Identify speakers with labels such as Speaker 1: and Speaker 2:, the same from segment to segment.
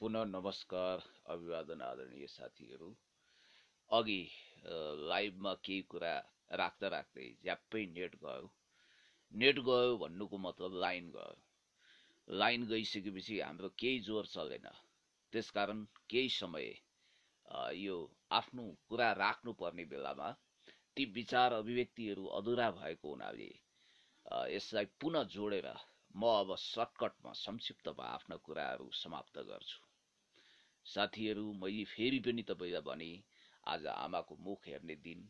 Speaker 1: पुनः नमस्कार, अभिवादन आदरणीय साथीहरू। अघि लाइभमा केही कुरा राख्दा राख्दै झ्याप्पै नेट गयो भन्नुको मतलब लाइन गयो। लाइन गइसकेपछि हाम्रो केही जोर चलेन। त्यसकारण केही समय यो आफ्नो कुरा राख्नुपर्ने बेलामा ती विचार अभिव्यक्तिहरू अधुरा भएको हुनाले यसलाई पुनः जोडेर म अब सर्टकटमा संक्षिप्तमा आफ्ना कुराहरू समाप्त गर्छु। साथीहरू, मैले फेरि पनि तपाईँलाई भने आज आमाको मुख हेर्ने दिन,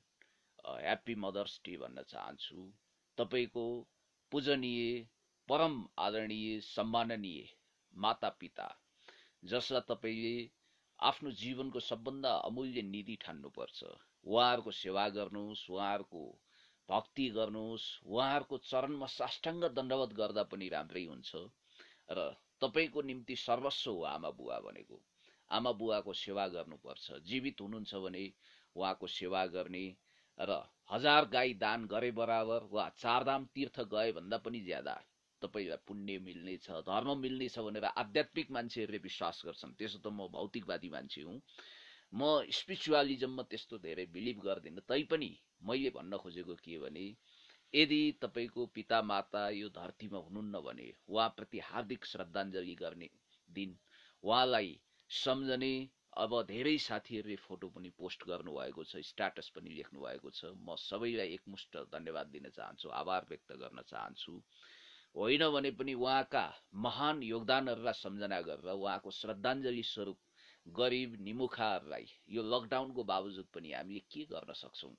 Speaker 1: ह्याप्पी मदर्स डे भन्न चाहन्छु। तपाईँको पूजनीय, परम आदरणीय, सम्माननीय माता पिता, जसलाई तपाईँले आफ्नो जीवनको सबभन्दा अमूल्य निधि ठान्नुपर्छ, उहाँहरूको सेवा गर्नुहोस्, उहाँहरूको भक्ति गर्नुहोस्, उहाँहरूको चरणमा साष्टाङ्ग दण्डवत गर्दा पनि राम्रै हुन्छ। र तपाईँको निम्ति सर्वस्व हो आमा बुवा भनेको। आमा बुवाको सेवा गर्नुपर्छ। जीवित हुनुहुन्छ भने उहाँको सेवा गर्ने र 1000 गाई दान गरे बराबर वा 4 धाम तीर्थ गए भन्दा पनि ज्यादा तपाईँलाई पुण्य मिल्नेछ, धर्म मिल्नेछ भनेर आध्यात्मिक मान्छेहरूले विश्वास गर्छन्। त्यसो त म भौतिकवादी मान्छे हुँ, म स्पिरिचुअलिजममा त्यस्तो धेरै बिलिभ गर्दिनँ। तैपनि मैले भन्न खोजेको के भने, यदि तपाईँको पिता माता यो धरतीमा हुनुहुन्न भने उहाँप्रति हार्दिक श्रद्धाञ्जली गर्ने दिन, उहाँलाई सम्झने अब धेरै साथीहरूले फोटो पनि पोस्ट गर्नुभएको छ, स्ट्याटस पनि लेख्नु भएको छ। म सबैलाई एकमुष्ट धन्यवाद दिन चाहन्छु, आभार व्यक्त गर्न चाहन्छु। होइन भने पनि उहाँका महान योगदानहरूलाई सम्झना गरेर उहाँको श्रद्धाञ्जली स्वरूप गरिब निमुखाहरूलाई यो लकडाउनको बावजुद पनि हामीले के गर्न सक्छौँ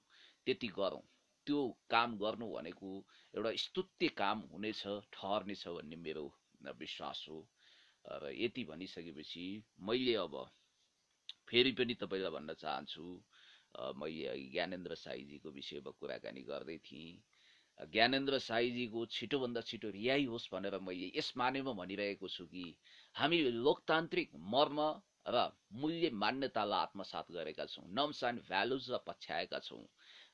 Speaker 1: त्यति गरौँ। त्यो काम गर्नु भनेको एउटा स्तुत्य काम हुनेछ, ठहर्नेछ भन्ने मेरो विश्वास हो। र यति भनिसकेपछि मैले अब फेरि पनि तपाईँलाई भन्न चाहन्छु, मैले ज्ञानेन्द्र साईजीको विषयमा कुराकानी गर्दै थिएँ। ज्ञानेन्द्र साईजीको छिटोभन्दा छिटो रिहाई होस् भनेर मैले यस मानेमा भनिरहेको छु कि हामी लोकतान्त्रिक मर्म र मूल्य मान्यतालाई आत्मसात गरेका छौँ, नर्म्स एन्ड भ्यालुजलाई पछ्याएका छौँ।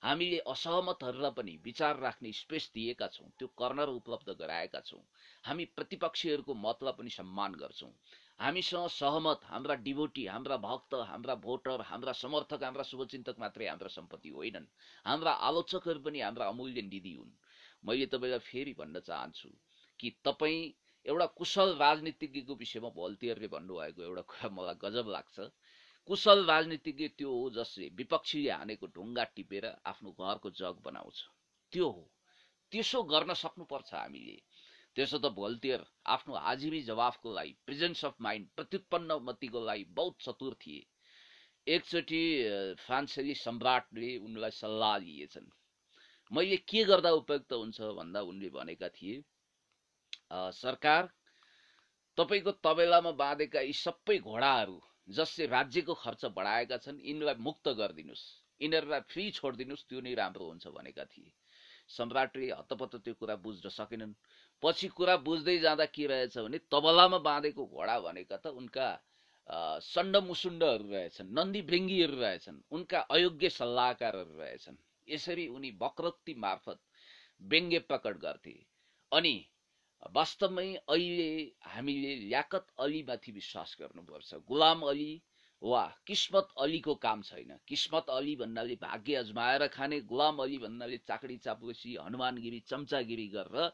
Speaker 1: हामीले असहमतहरूलाई पनि विचार राख्ने स्पेस दिएका छौँ, त्यो कर्नर उपलब्ध गराएका छौँ। हामी प्रतिपक्षीहरूको मतलाई पनि सम्मान गर्छौँ। हामीसँग सहमत हाम्रा डिभोटी, हाम्रा भक्त, हाम्रा भोटर, हाम्रा समर्थक, हाम्रा शुभचिन्तक मात्रै हाम्रा सम्पत्ति होइनन्, हाम्रा आलोचकहरू पनि हाम्रा अमूल्य निधि हुन्। मैले तपाईँलाई फेरि भन्न चाहन्छु कि तपाईँ एउटा कुशल राजनीतिज्ञको विषयमा भोल्टियरले भन्नुभएको एउटा कुरा मलाई गजब लाग्छ। कुशल राजनीतिज्ञ त्यो हो जसले विपक्षीले हानेको ढुङ्गा टिपेर आफ्नो घरको जग बनाउँछ। त्यो हो, त्यसो गर्न सक्नुपर्छ हामीले। त्यसो त भोल्टियर आफ्नो हाजिरी जवाफको लागि, प्रेजेन्स अफ माइन्ड, प्रत्युत्पन्नमतिको लागि बहुत चतुर थिए। एकचोटि फ्रान्सेली सम्राटले उनलाई सल्लाह दिएछन्, मैले के गर्दा उपयुक्त हुन्छ भन्दा उनले भनेका थिए, सरकार, तपाईँको तबेलामा बाँधेका यी सबै घोडाहरू जसले राज्यको खर्च बढाएका छन्, यिनलाई मुक्त गरिदिनुहोस्, यिनीहरूलाई फ्री छोडिदिनुहोस्, त्यो नै राम्रो हुन्छ भनेका थिए। सम्राटले हतपत त्यो कुरा बुझ्न सकेनन्। पछि कुरा बुझ्दै जाँदा के रहेछ भने तबलामा बाँधेको घोडा भनेका त उनका सण्डमुसुण्डहरू रहेछन्, नन्दी भृङ्गीहरू रहेछन्, उनका अयोग्य सल्लाहकारहरू रहेछन्। यसरी उनी वक्रोक्ति मार्फत व्यङ्ग्य प्रकट गर्थे। अनि वास्तवमै अहिले हामीले ल्याकत अलीमाथि विश्वास गर्नुपर्छ। गुलाम अली वा किस्मत अलीको काम छैन। किस्मत अली भन्नाले भाग्य अजमाएर खाने, गुलाम अली भन्नाले चाकडी चापुसी, हनुमानगिरी, चम्चागिरी गरेर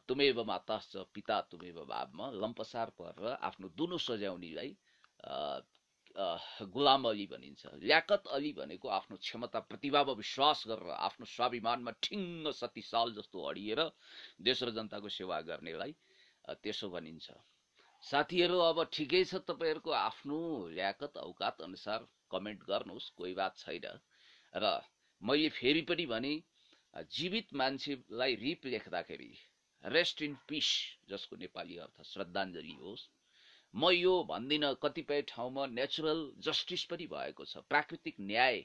Speaker 1: तुमेव माताश्च पिता तुमेव भावमा लम्पसार परेर आफ्नो दुनो सजाउनीलाई गुलाम अली भनिन्छ। ल्याकत अली भनेको आफ्नो क्षमता प्रतिभामा विश्वास गरेर आफ्नो स्वाभिमानमा ठिङ्ग सतीसाल जस्तो अडिएर देश र जनताको सेवा गर्नेलाई त्यसो भनिन्छ। साथीहरू, अब ठिकै छ, तपाईँहरूको आफ्नो ल्याकत औकात अनुसार कमेन्ट गर्नुहोस्, कोही बात छैन। र मैले फेरि पनि भने, जीवित मान्छेलाई रिप लेख्दाखेरि रेस्ट इन पिस, जसको नेपाली अर्थ श्रद्धाञ्जली होस्। म यो भन्दिनँ, कतिपय ठाउँमा नेचुरल जस्टिस पनि भएको छ, प्राकृतिक न्याय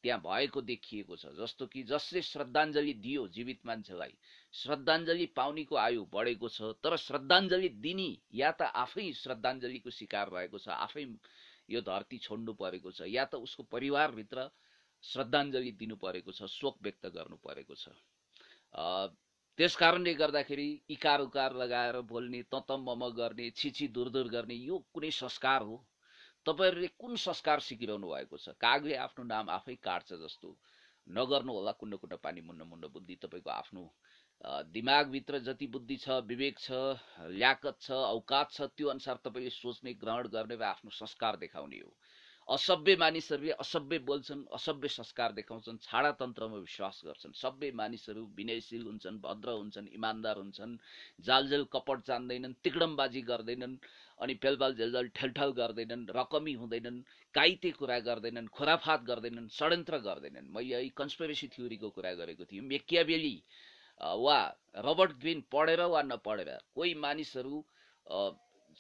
Speaker 1: त्यहाँ भएको देखिएको छ। जस्तो कि जसले श्रद्धाञ्जली दियो जीवित मान्छेलाई, श्रद्धाञ्जली पाउनेको आयु बढेको छ, तर श्रद्धाञ्जली दिने या त आफै श्रद्धाञ्जलीको शिकार भएको छ, आफै यो धरती छोड्नु परेको छ, या त उसको परिवारभित्र श्रद्धाञ्जली दिनु परेको छ, शोक व्यक्त गर्नु परेको छ। त्यस कारणले गर्दाखेरि इकार उकार लगाएर बोल्ने ततम गर्ने छिछि दूर गर्ने यो कुनै संस्कार हो? तपाईहरुले कुन संस्कार सिकिरहनु भएको छ? कागले आफ्नो नाम आफै काट्छ जस्तो नगर्नु होला। कुन्न कुन्न पानी मुन्न मुन्न बुद्धि तपाईको आफ्नो दिमागभित्र जति बुद्धि छ, विवेक छ, ल्याकत छ, औकात छ, त्यो अनुसार तपाईले सोच्ने, ग्रहण गर्ने र आफ्नो संस्कार देखाउने हो। असभ्य मानिसहरूले असभ्य बोल्छन्, असभ्य संस्कार देखाउँछन्, छाडा तन्त्रमा विश्वास गर्छन्। सभ्य मानिसहरू विनयशील हुन्छन्, भद्र हुन्छन्, इमानदार हुन्छन्, जालजेल कपट जान्दैनन्, तिकडमबाजी गर्दैनन्, अनि पेलपाल झेलझेल ठेलठल गर्दैनन्, रकमी हुँदैनन्, काइते कुरा गर्दैनन्, खुराफात गर्दैनन्, षड्यन्त्र गर्दैनन्। मैले यही कन्स्पिरेसी थ्योरीको कुरा गरेको थिएँ। मेकियावेली वा रबर्ट ग्रीन पढेर वा नपढेर कोही मानिसहरू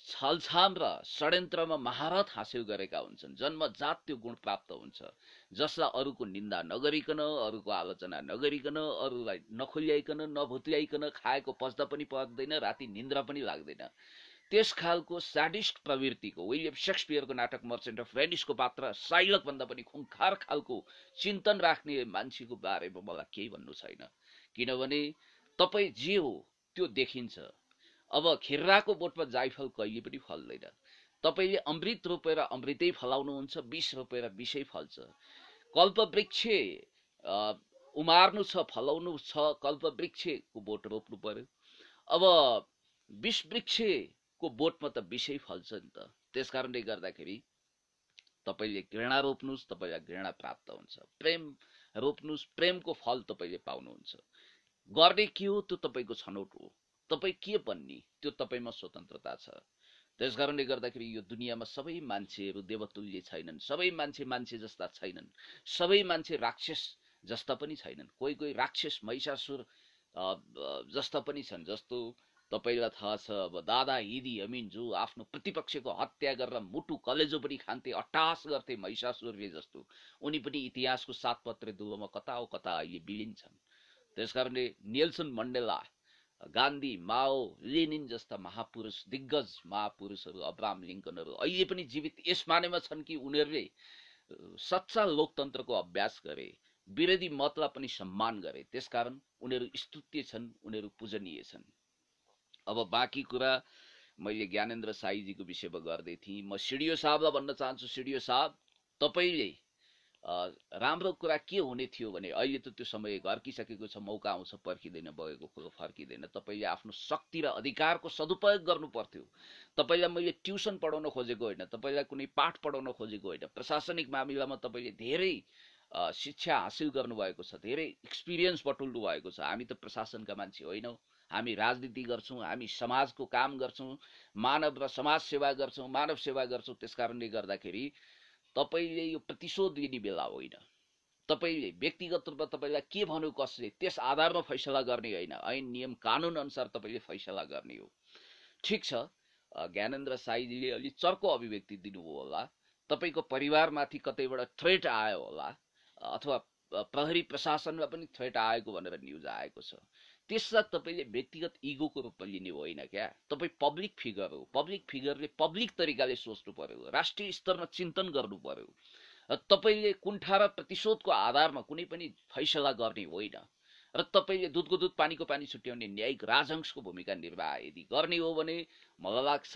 Speaker 1: छलछाम र षड्यन्त्रमा महारत हासिल गरेका हुन्छन्। जन्मजात त्यो गुण प्राप्त हुन्छ, जसलाई अरूको निन्दा नगरिकन, अरूको आलोचना नगरिकन, अरूलाई नखोल्याइकन, नभुत्याइकन खाएको पच्दा पनि पर्दैन, राति निन्द्रा पनि लाग्दैन। त्यस खालको स्याडिस्ट प्रवृत्तिको विलियम शेक्सपियरको नाटक मर्चेन्ट अफ भेनिसको पात्र साइलक भन्दा पनि खुंखार खालको चिन्तन राख्ने मान्छेको बारेमा मलाई केही भन्नु छैन। किनभने तपाई जे हो त्यो देखिन्छ। अब खिर्राको बोटमा जाइफल कहिले पनि फल्दैन। तपाईले अमृत रोपेर अमृतै फलाउनुहुन्छ, विष रोपेर विषै फल्छ। कल्पवृक्ष उमार्नु छ, फलाउनु छ, कल्पवृक्षको बोट रोप्नु पर्यो। अब विष वृक्षको बोटमा त विषै फल्छ नि त। त्यसकारणले गर्दाखेरि तपाईले घृणा रोप्नुस्, तपाईलाई घृणा प्राप्त हुन्छ। प्रेम रोप्नुस्, प्रेमको फल तपाईले पाउनुहुन्छ। गर्ने के हो त्यो तपाईको छनौट हो। तपाई के बन्ने त्यो तपाईमा स्वतन्त्रता छ। त्यसकारणले गर्दाखेरि यो दुनियाँमा सबै मान्छेहरू देवतुल्य छैनन्, सबै मान्छे मान्छे जस्ता छैनन्, सबै मान्छे राक्षस जस्ता पनि छैनन्। कोही कोही राक्षस महिषासुर जस्ता पनि छन्। जस्तो तपाईलाई थाहा छ, अब दादा इदी अमिन जो आफ्नो प्रतिपक्षको हत्या गरेर मुटु कलेजो पनि खान्थे, अट्टास गर्थे महिषासुरले जस्तो, उनी पनि इतिहासको सात पत्रे दुलोमा कता हो कता अहिले बिलिन्छन्। त्यसकारणले नेल्सन मण्डेला, गान्धी, माओ, लेनिन जस्ता महापुरुष, दिग्गज महापुरुषहरू, अब्राहम लिंकनहरू अहिले पनि जीवित यस मानेमा छन् कि उनीहरूले सच्चा लोकतन्त्रको अभ्यास गरे, विरोधी मतलाई पनि सम्मान गरे। त्यसकारण उनीहरू स्तुत्य छन्, उनीहरू पूजनीय छन्। अब बाँकी कुरा मैले ज्ञानेन्द्र साईजीको विषयमा गर्दै थिएँ। म सिडियो साहबलाई भन्न चाहन्छु, सिडियो साहब तपाईले राम्रो कुरा के हुने थियो भने अहिले त त्यो समय घर्किसकेको छ, मौका आउँछ पर्खिँदैन, बगेको कुरो फर्किँदैन। तपाईले आफ्नो शक्ति र अधिकारको सदुपयोग गर्नु पर्थ्यो। तपाईलाई मैले ट्युसन पढाउन खोजेको होइन, तपाईलाई कुनै पाठ पढाउन खोजेको होइन। प्रशासनिक मामिलामा तपाईले धेरै शिक्षा हासिल गर्नुभएको छ, धेरै एक्सपिरियन्स बटुल्नु भएको छ। हामी त प्रशासनका मान्छे होइनौँ, हामी राजनीति गर्छौँ, हामी समाजको काम गर्छौँ, मानव र समाज सेवा गर्छौँ, मानव सेवा गर्छौँ। त्यसकारणले गर्दाखेरि तपाईले यो प्रतिशोध लिने बेला होइन। तपाईले व्यक्तिगत रूपमा तपाईलाई के भन्यो कसले त्यस आधारमा फैसला गर्ने होइन, ऐन नियम कानुन अनुसार तपाईले फैसला गर्ने हो। ठीक छ, ज्ञानेन्द्र साईजीले अलि चर्को अभिव्यक्ति दिनुभयो होला, तपाईको परिवारमाथि कतैबाट थ्रेट आयो होला, अथवा प्रहरी प्रशासनमा पनि थ्रेट आएको भनेर न्युज आएको छ। त्यसलाई तपाईले व्यक्तिगत इगोको रूपमा लिने होइन क्या। तपाई पब्लिक फिगर हो, पब्लिक फिगरले पब्लिक तरिकाले सोच्नु पर्यो, राष्ट्रिय स्तरमा चिन्तन गर्नु पर्यो। तपाईले कुण्ठा र प्रतिशोधको आधारमा कुनै पनि फैसला गर्ने होइन। र तपाईले दुधको दुध पानीको पानी छुट्याउने न्यायिक राजहंसको भूमिका निर्वाह यदि गर्ने हो भने मलाई लाग्छ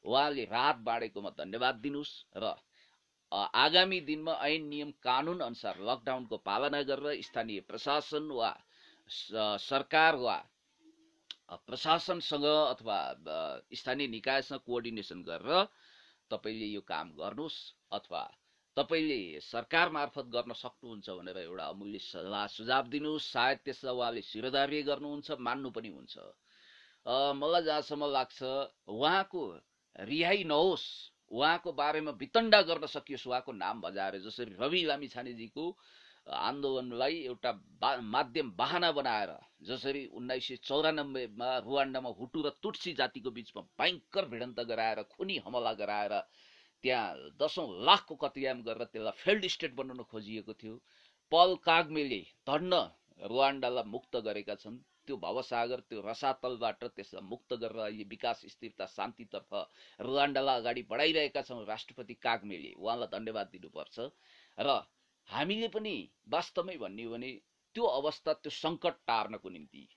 Speaker 1: उहाँले राहत बाँडेकोमा धन्यवाद दिनुस् र आगामी दिनमा ऐन नियम कानुन अनुसार लकडाउनको पालना गरेर स्थानीय प्रशासन वा सरकार वा प्रशासनसँग अथवा स्थानीय निकायसँग कोअर्डिनेसन गरेर तपाईले यो काम गर्नुस्, अथवा तपाईले सरकार मार्फत गर्न सक्नुहुन्छ भनेर एउटा अमूल्य सल्लाह सुझाव दिनुस्। सायद त्यसलाई उहाँले शिरोधार्य गर्नुहुन्छ, मान्नु पनि हुन्छ। मलाई जहाँसम्म लाग्छ उहाँको रिहाई नहोस्, उहाँको बारेमा वितण्डा गर्न सकियोस्, उहाँको नाम बजाएर जसरी रवि लामिछानेजीको आन्दोलनलाई एउटा माध्यम बहाना बनाएर, जसरी 1994 मा रुवान्डामा हुटु र तुट्सी जातिको बीचमा भयंकर भिडन्त गराएर खुनी हमला गराएर त्यहाँ 10औं लाखको कत्याम गरेर त्यसलाई फेल्ड स्टेट बनाउन खोजिएको थियो। पल कागमेले धन्न रुवान्डालाई मुक्त गरेका छन्। त्यो भवसागर, त्यो रसातलबाट त्यसलाई मुक्त गरेर अहिले विकास, स्थिरता, शान्तितर्फ रुवान्डालाई अगाडि बढाइरहेका छौँ राष्ट्रपति कागमेले, उहाँलाई धन्यवाद दिनुपर्छ। र हामीले पनि वास्तवमै भन्ने हो भने त्यो अवस्था, त्यो संकट टार्नको निम्ति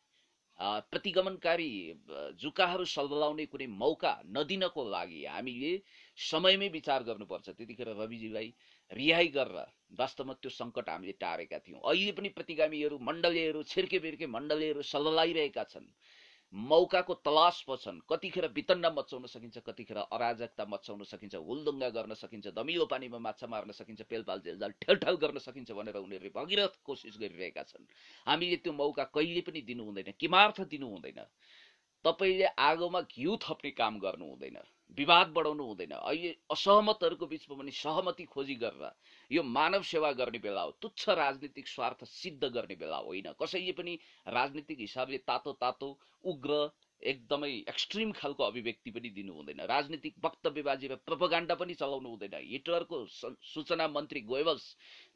Speaker 1: प्रतिगमनकारी जुकाहरू सल्बलाउने कुनै मौका नदिनको लागि हामीले समयमै विचार गर्नुपर्छ। त्यतिखेर रविजीलाई रिहाई गरेर वास्तवमा त्यो सङ्कट हामीले टारेका थियौँ। अहिले पनि प्रतिगामीहरू मण्डलीहरू छिर्के बिर्के मण्डलीहरू सल्बलाइरहेका छन्, मौकाको तलासमा छन्। कतिखेर वितण्डा मचाउन सकिन्छ, कतिखेर अराजकता मचाउन सकिन्छ, हुलदुङ्गा गर्न सकिन्छ, दमिलो पानीमा माछा मार्न सकिन्छ, पेलपाल जेलजाल ठेलठाल गर्न सकिन्छ भनेर उनीहरूले भगीरथ कोसिस गरिरहेका छन्। हामीले त्यो मौका कहिले पनि दिनु हुँदैन, किमार्थ दिनु हुँदैन। तपाईले आगोमा घिउ थप्ने काम गर्नु हुँदैन, विवाद बढाउनु हुँदैन। अहिले असहमतहरूको बिचमा पनि सहमति खोजी गरेर यो मानव सेवा गर्ने बेला हो, तुच्छ राजनीतिक स्वार्थ सिद्ध गर्ने बेला होइन। कसैले पनि राजनीतिक हिसाबले तातो तातो उग्र एकदमै एक्सट्रिम खालको अभिव्यक्ति पनि दिनु हुँदैन। राजनीतिक वक्तव्यबाजी र प्रोपोगन्डा पनि चलाउनु हुँदैन। हिटलरको सूचना मन्त्री गोएबल्स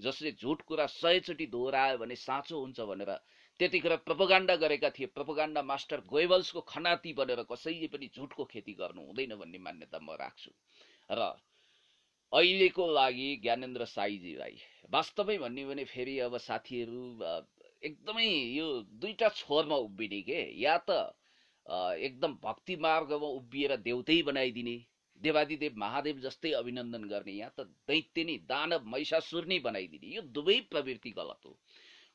Speaker 1: जसले झुट कुरा 100 चोटि दोहोऱ्यायो भने साँचो हुन्छ भनेर त्यतिखेर प्रोपोगन्डा गरेका थिए। प्रोपोगन्डा मास्टर गोएबल्सको खनाती बनेर कसैले पनि झुटको खेती गर्नु हुँदैन भन्ने मान्यता म राख्छु। र अहिलेको लागि ज्ञानेन्द्र साईजीलाई वास्तवमै भन्ने भने फेरि अब साथीहरू एकदमै यो दुईटा छोरमा उभिने के, या त एकदम भक्ति मार्गमा उभिएर देउतै बनाइदिने, देवादिदेव महादेव जस्तै अभिनन्दन गर्ने, या त दैत्य नि दानव महिषासुर नै बनाइदिने। यो दुवै प्रवृत्ति गलत हो।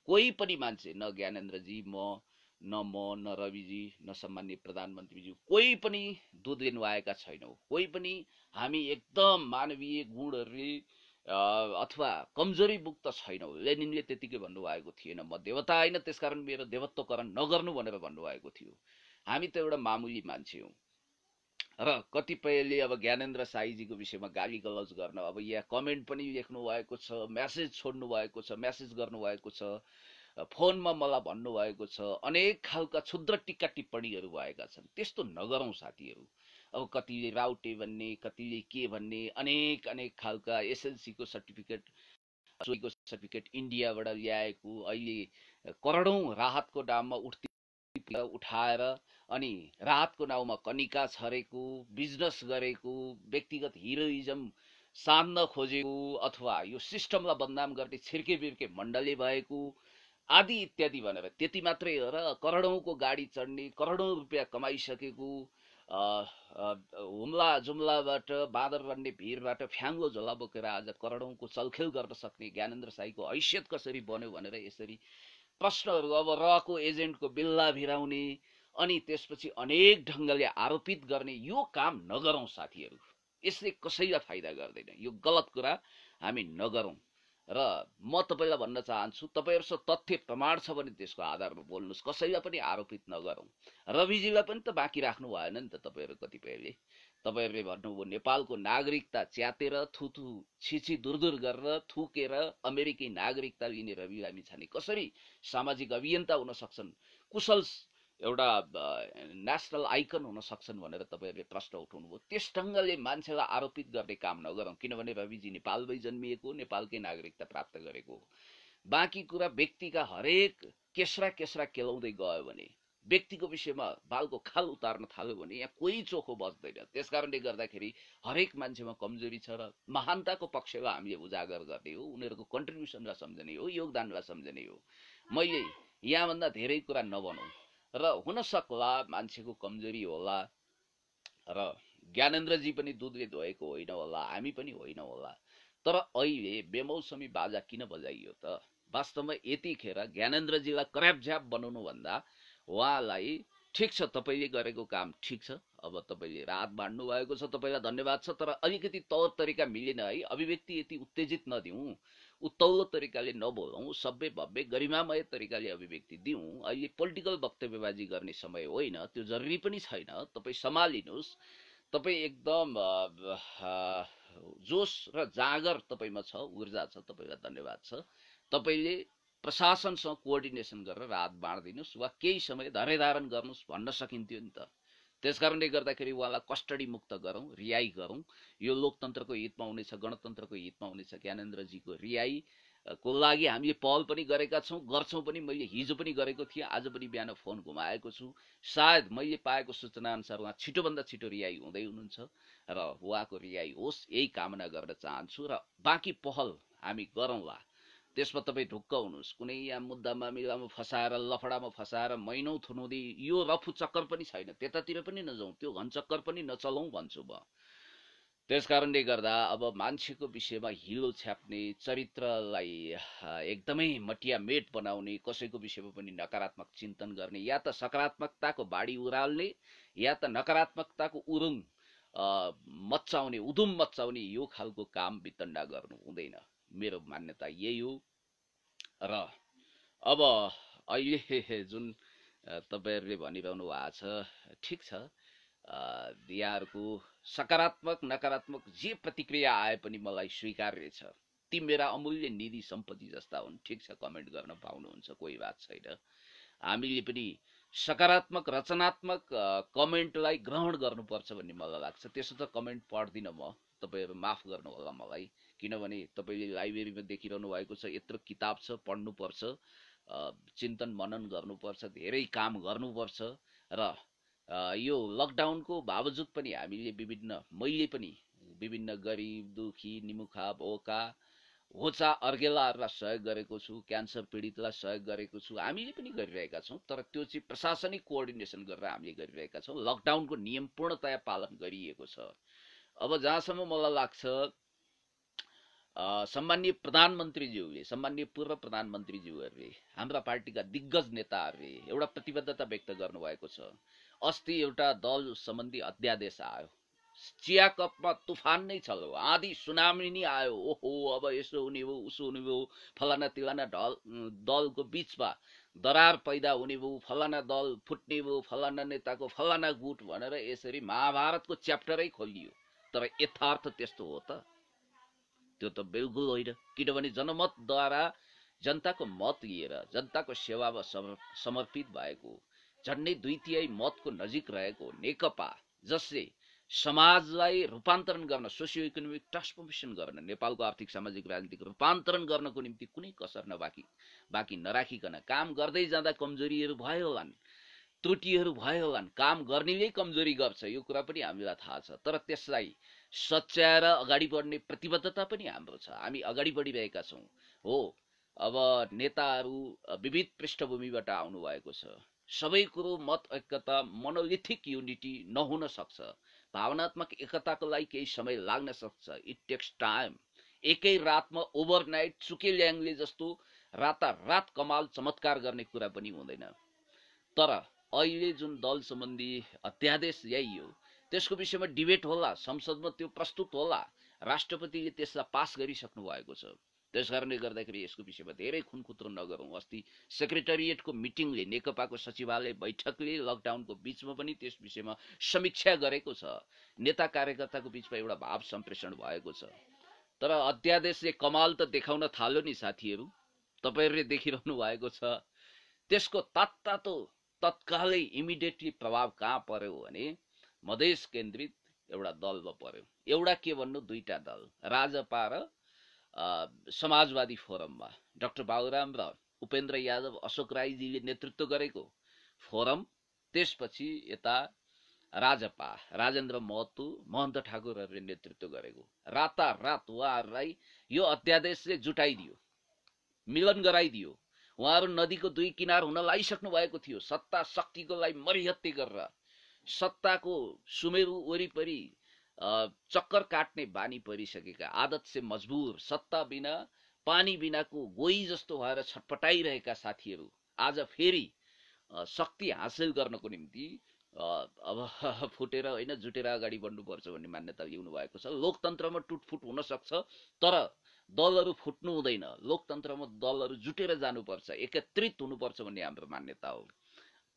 Speaker 1: कोही पनि मान्छे, न ज्ञानेन्द्रजी न रविजी, न सम्मान्य प्रधानमन्त्रीज्यू, कोही पनि दुधले नुहाएका छैनौँ। कोही पनि हामी एकदम मानवीय गुणहरूले अथवा कमजोरी मुक्त छैनौँ। लेनिनले त्यतिकै भन्नुभएको थिएन म देवता होइन, त्यसकारण मेरो देवत्वकरण नगर्नु भनेर भन्नुभएको थियो। हामी त एउटा मामुली मान्छे हौँ। र कतिपयले अब ज्ञानेन्द्र साईजीको विषयमा गाली गलौज गर्न अब यहाँ कमेन्ट पनि लेख्नु भएको छ, म्यासेज छोड्नु भएको छ, म्यासेज गर्नुभएको छ, फोनमा मलाई भन्नुभएको छ, अनेक खालका क्षुद्र टिक्का टिप्पणीहरू भएका छन्। त्यस्तो नगरौँ साथीहरू। अब कतिले राउटे भन्ने, कतिले के भन्ने, अनेक खालका एसएलसीको सर्टिफिकेट इन्डियाबाट ल्याएको, अहिले करोडौँ राहतको नाममा उठाएर अनि राहतको नाउँमा कनिका छरेको, बिजनेस गरेको, व्यक्तिगत हिरोइजम सान्न खोजेको, अथवा यो सिस्टमलाई बदनाम गर्ने छिर्के बिर्के मण्डली भएको आदि इत्यादि भनेर। त्यति मात्रै हो र करोडौँको गाडी चढ्ने, करोडौँ रुपियाँ कमाइसकेको, हुम्ला जुम्लाबाट बाँदर बन्ने भिरबाट फ्याङ्गो झोला बोकेर आज करोडौँको चलखेल गर्न सक्ने ज्ञानेन्द्र साईको हैसियत कसरी बन्यो भनेर यसरी प्रश्नहरू अब रहको एजेन्टको बिल्ला भिराउने अनि त्यसपछि अनेक ढङ्गले आरोपित गर्ने यो काम नगरौँ साथीहरू। यसले कसैलाई फाइदा गर्दैन। यो गलत कुरा हामी नगरौँ। र म तपाईँलाई भन्न चाहन्छु, तपाईँहरूसँग तथ्य प्रमाण छ भने त्यसको आधारमा बोल्नुहोस्, कसैलाई पनि आरोपित नगरौँ। रविजीलाई पनि त बाँकी राख्नु भएन नि त तपाईँहरू कतिपयले। तपाईँहरूले भन्नुभयो नेपालको नागरिकता च्यातेर थुथु छिछि दुरदुर गरेर थुकेर अमेरिकी नागरिकता लिने रवि लामिछाने कसरी सामाजिक अभियन्ता हुन सक्छन्, कुशल एउटा नेसनल आइकन हुन सक्छन् भनेर तपाईँहरूले प्रश्न उठाउनु भयो। त्यस ढङ्गले मान्छेलाई आरोपित गर्ने काम नगरौँ, किनभने रविजी नेपालमै जन्मिएको, नेपालकै नागरिकता प्राप्त गरेको हो। बाँकी कुरा व्यक्तिका हरेक केस्रा केलाउँदै गयो भने, व्यक्तिको विषयमा बालको खाल उतार्न थाल्यो भने यहाँ कोही चोखो बस्दैन। त्यसकारणले गर्दाखेरि हरेक मान्छेमा कमजोरी छ र महानताको पक्षलाई हामीले उजागर गर्ने हो, उनीहरूको कन्ट्रिब्युसनलाई सम्झने हो, योगदानलाई सम्झने हो। मैले यहाँभन्दा धेरै कुरा नभनौँ र हुन सक्ला मान्छेको कमजोरी होला र ज्ञानेन्द्रजी पनि दुधले धोएको होइन होला, हामी पनि होइन होला। तर अहिले बेमौसमी बाजा किन बजाइयो त? वास्तवमा यतिखेर ज्ञानेन्द्रजीलाई क्र्यापझ्याप बनाउनु भन्दा उहाँलाई ठिक छ, तपाईँले गरेको काम ठिक छ, अब तपाईँले राहत बाँड्नु भएको छ, तपाईँलाई धन्यवाद छ। तर अलिकति तौर तरिका मिलेन है, अभिव्यक्ति यति उत्तेजित नदिउँ, उत्तौलो तरिकाले नबोलौँ, सभ्य भव्य गरिमामय तरिकाले अभिव्यक्ति दिउँ। अहिले पोलिटिकल वक्तव्यबाजी गर्ने समय होइन, त्यो जरुरी पनि छैन। तपाईँ सम्हालिनुहोस्। तपाईँ एकदम जोस र जाँगर तपाईँमा छ, ऊर्जा छ, तपाईँलाई धन्यवाद छ। तपाईँले प्रशासनसँग कोअर्डिनेसन गरेर राहत बाँडिदिनुहोस् वा केही समय धैर्यधारण गर्नुहोस् भन्न सकिन्थ्यो नि त। त्यसकारणले गर्दाखेरि उहाँलाई कस्टडी मुक्त गरौँ, रिहाई गरौँ। यो लोकतन्त्रको हितमा हुनेछ, गणतन्त्रको हितमा हुनेछ। ज्ञानेन्द्रजीको रिहाईको लागि हामीले पहल पनि गरेका छौँ, गर्छौँ पनि। मैले हिजो पनि गरेको थिएँ, आज पनि बिहान फोन घुमाएको छु। सायद मैले पाएको सूचना अनुसार उहाँ छिटोभन्दा छिटो रिहाई हुँदै हुनुहुन्छ र उहाँको रिहाई होस् यही कामना गर्न चाहन्छु। र बाँकी पहल हामी गरौँला। त्यसमा तपाईँ ढुक्क हुनुहोस्। कुनै यहाँ मुद्दा मामिलामा फसाएर लफडामा फसाएर महिनौँ थुनाउँदै यो रफु चक्कर पनि छैन, त्यतातिर पनि नजाउँ, त्यो घनचक्कर पनि नचलाउँ भन्छु म। त्यस कारणले गर्दा अब मान्छेको विषयमा हिलो छ्याप्ने, चरित्रलाई एकदमै मटियामेट बनाउने, कसैको विषयमा पनि नकारात्मक चिन्तन गर्ने, या त सकारात्मकताको बाढी उराल्ने या त नकारात्मकताको उरुङ मच्चाउने, उधुम मच्चाउने यो खालको काम वितण्डा गर्नु हुँदैन। मेरो मान्यता यही हो। र अब अहिले जुन तपाईहरुले भनिरहनु भएको छ, ठिक छ, यहाँहरुको सकारात्मक नकारात्मक जे प्रतिक्रिया आए पनि मलाई स्वीकार्य छ। ती मेरा अमूल्य निधि सम्पत्ति जस्ता हुन्। ठिक छ, कमेन्ट गर्न पाउनुहुन्छ, कोही बात छैन। हामीले पनि सकारात्मक रचनात्मक कमेन्टलाई ग्रहण गर्नुपर्छ भन्ने मलाई लाग्छ। त्यसो त कमेन्ट पढ्दिनँ म, तपाईहरु माफ गर्नु होला मलाई, किनभने तपाईले लाइब्रेरीमा देखिरहनु भएको छ, यत्रो किताब छ, पढ्नुपर्छ, चिन्तन मनन गर्नुपर्छ, धेरै काम गर्नुपर्छ। र यो लकडाउनको बावजुद पनि हामीले मैले पनि विभिन्न गरिब दुखी निमुखा भोका होचा अर्गेलाहरूलाई सहयोग गरेको छु, क्यान्सर पीडितलाई सहयोग गरेको छु, हामीले पनि गरिरहेका छौं। तर त्यो चाहिँ प्रशासनिक कोअर्डिनेसन गरेर हामीले गरिरहेका छौं। लकडाउनको नियम पूर्णतया पालन गरिएको छ। अब जहाँसम्म मलाई लाग्छ, सम्माननीय प्रधानमन्त्रीज्यूले, सम्माननीय पूर्व प्रधानमन्त्रीज्यूहरूले, हाम्रा पार्टीका दिग्गज नेताहरूले एउटा प्रतिबद्धता व्यक्त गर्नुभएको छ। अस्ति एउटा दल सम्बन्धी अध्यादेश आयो, चिया कपमा तुफान नै चल्यो, आधी सुनामी नै आयो। ओहो, अब यसो हुने भयो, उसो हुने भयो, फलाना तिलाना दलको बीचमा दरार पैदा हुने भयो, फलाना दल फुट्ने भयो, फलाना नेताको फलाना गुट भनेर यसरी महाभारतको च्याप्टरै खोलियो। तर यथार्थ त्यस्तो हो त? त्यो त बिल्कुल होइन। किनभने जनमतद्वारा, जनताको मत लिएर, जनताको सेवामा समर्पित भएको, झन्डै 2/3 मतको नजिक रहेको नेकपा, जसले समाजलाई रूपान्तरण गर्न, सोसियो इकोनोमिक ट्रान्सफर्मेसन गर्न, नेपालको आर्थिक सामाजिक राजनीतिक रूपान्तरण गर्नको निम्ति कुनै कसर बाँकी नराखिकन काम गर्दै जाँदा कमजोरीहरू भयो होलान्, त्रुटिहरू भयो होलान्, काम गर्नेले कमजोरी गर्छ, यो कुरा पनि हामीलाई थाहा छ। तर त्यसलाई सच्याएर अगाडि बढ्ने प्रतिबद्धता पनि हाम्रो छ। हामी अगाडि बढिरहेका छौं। हो, अब नेताहरू विविध पृष्ठभूमिबाट आउनु भएको छ। सबै कुरो मत एकता, मोनोलिथिक युनिटी नहुन सक्छ। भावनात्मक एकताको लागि केही समय लाग्न सक्छ। It takes time. एकै रातमा ओभरनाइट चुके ल्याङले जस्तो रातारात कमाल चमत्कार गर्ने कुरा पनि हुँदैन। तर अहिले जुन दल सम्बन्धी अध्यादेश ल्याइयो, त्यसको विषयमा डिबेट होला, संसदमा त्यो प्रस्तुत होला, राष्ट्रपतिले त्यसलाई पास गरिसक्नु भएको छ। त्यसकारणले गर्दाखेरि यसको विषयमा धेरै खुनखुत्रो नगरौं। अस्ति सेक्रेटेरिएटको मिटिङले, नेकपाको सचिवालय बैठकले लकडाउनको बीचमा पनि त्यस विषयमा समीक्षा गरेको छ। नेता कार्यकर्ताको बीचमा एउटा भाव सम्प्रेषण भएको छ। तर अध्यादेशले कमाल त देखाउन थाल्यो नि साथीहरू, तपाईहरुले देखिरहनु भएको छ। त्यसको तात्तातो तत्कालै इमिडिएटली प्रभाव कहाँ पर्यो भने मधेस केन्द्रित एउटा दलमा पर्यो। एउटा के भन्नु, दुईटा दल, राजपा र समाजवादी फोरममा डाक्टर बाबुराम र उपेन्द्र यादव, अशोक राईजीले नेतृत्व गरेको फोरम, त्यसपछि यता राजपा, राजेन्द्र महतो, महन्त ठाकुरहरूले नेतृत्व गरेको, रातारात उहाँहरूलाई यो अध्यादेशले जुटाइदियो, मिलन गराइदियो। उहाँहरू नदीको दुई किनार हुन लागिसक्नु भएको थियो। सत्ता शक्तिको लागि मरिहत्ते गरेर, सत्ताको सुमेरु वरिपरि चक्कर काट्ने बानी परिसकेका, आदत से मजबूर, सत्ता बिना पानी बिनाको गोही जस्तो भएर छटपटाइरहेका साथीहरू आज फेरि शक्ति हासिल गर्नको निम्ति अब फुटेर होइन, जुटेर अगाडि बढ्नुपर्छ भन्ने मान्यता लिनु भएको छ। लोकतन्त्रमा टुटफुट हुन सक्छ, तर दलहरू फुट्नु हुँदैन। लोकतन्त्रमा दलहरू जुटेर जानुपर्छ, एकत्रित हुनुपर्छ भन्ने हाम्रो मान्यता हो।